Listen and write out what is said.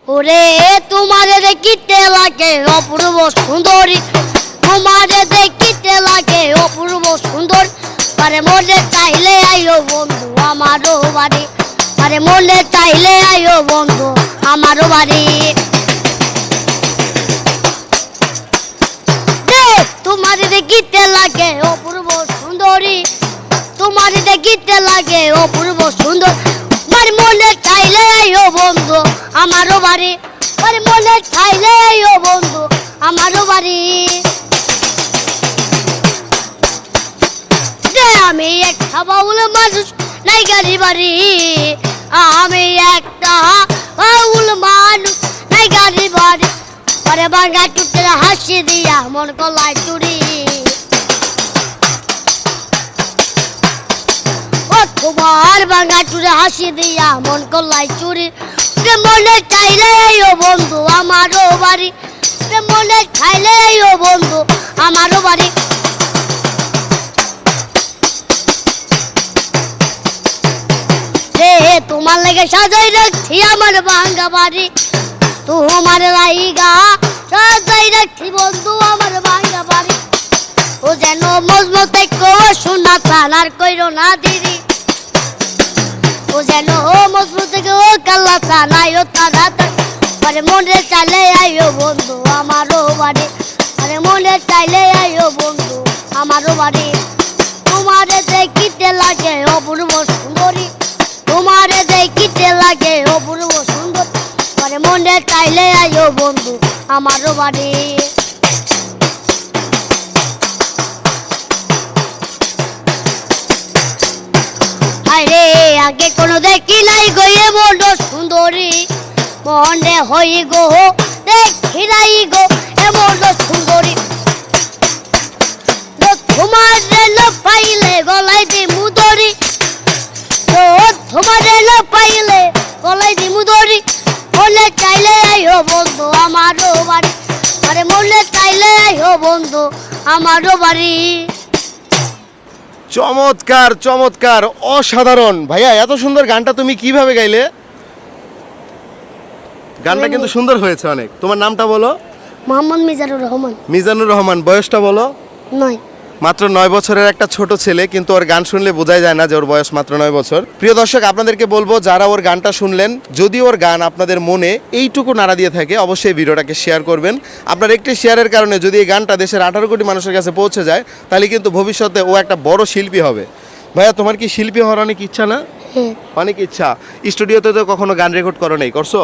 ওরে তোমারে দেখিতে লাগে অপূর্ব সুন্দরী, তোমারে দেখিতে লাগে অপূর্ব সুন্দর। আরে মনে চাইলে আইও বন্ধু আমারও বাড়ি, আরে মনে চাইলে আইও বন্ধু আমারও বাড়ি। তোমারে দেখিতে লাগে অপূর্ব সুন্দরী, তোমারে দেখিতে লাগে অপূর্ব সুন্দর। আমার মনে চাইলে আইও বন্ধু আমারও বাড়ি, আরে মনে চাইলে আইও বন্ধু আমারও বাড়ি। আমি একটা বাউল মানুষ নাই গাড়ি বাড়ি, আমি একটা বাউল মানুষ নাই গাড়ি বাড়ি। আরে বাঙ্গা টুটে হাসি দিয়া মন গলায় চুরি, ও তোমার বাঙ্গা টুটে হাসি দিয়া মন গলায় চুরি। মনে চাইলে আইও বন্ধু আমারও বাড়ি, মনে চাইলে আইও বন্ধু আমারও বাড়ি। তোমার লেগে সাজাই রাখছি আমার ভাঙ্গা বাড়ি, তোমার লাইগা সাজাই রাখছি বন্ধু আমার ভাঙ্গা বাড়ি। ও যেন মজবুত শোনা চালার কইরো না দিদি, ও যেন মজবুত কাল্লা চালাই ও তারা। আরে মনে চাইলে আইও বন্ধু আমারও বাড়ি, আরে মনে চাইলে আইও বন্ধু আমারও বাড়ি। তোমারে দেখিতে লাগে অপূর্ব সুন্দরী, তোমারে দেখিতে লাগে অপূর্ব সুন্দর। আরে মনে চাইলে আইও বন্ধু আমারও বাড়ি। আরে আগে কোনো দেখি নাই গো এমন সুন্দরী, মনে হই গো দেখি নাই গো এমন সুন্দরী। তোমার রেল পাইলে গলায় দি মুদরি, তোমার রেল পাইলে গলায় দি মুদরি। মনে চাইলে আইও বন্ধু আমারও বাড়ি, আরে মনে চাইলে আইও বন্ধু আমারও বাড়ি। চমৎকার চমৎকার, অসাধারণ। ভাইয়া এত সুন্দর গানটা তুমি কিভাবে গাইলে? গানটা কিন্তু সুন্দর হয়েছে অনেক। তোমার নামটা বলো? মোহাম্মদ মিজানুর রহমান। মিজানুর রহমান। বয়সটা বলো? 9। মাত্র 9 বছরের একটা ছোট ছেলে, কিন্তু ওর গান শুনলে বোঝাই যায় না যে ওর বয়স মাত্র 9 বছর। প্রিয় দর্শক, আপনাদেরকে বলবো যারা ওর গানটা শুনলেন, যদি ওর গান আপনাদের মনে এইটুকু নাড়া দিয়ে থাকে অবশ্যই ভিডিওটাকে শেয়ার করবেন। আপনার একটি শেয়ারের কারণে যদি এই গানটা দেশের 18 কোটি মানুষের কাছে পৌঁছে যায়, তাহলে কিন্তু ভবিষ্যতে ও একটা বড় শিল্পী হবে। ভাইয়া তোমার কি শিল্পী হওয়ার অনেক ইচ্ছা না? হ্যাঁ, অনেক ইচ্ছা। স্টুডিওতে তো কখনো গান রেকর্ড করো নাই? করছো?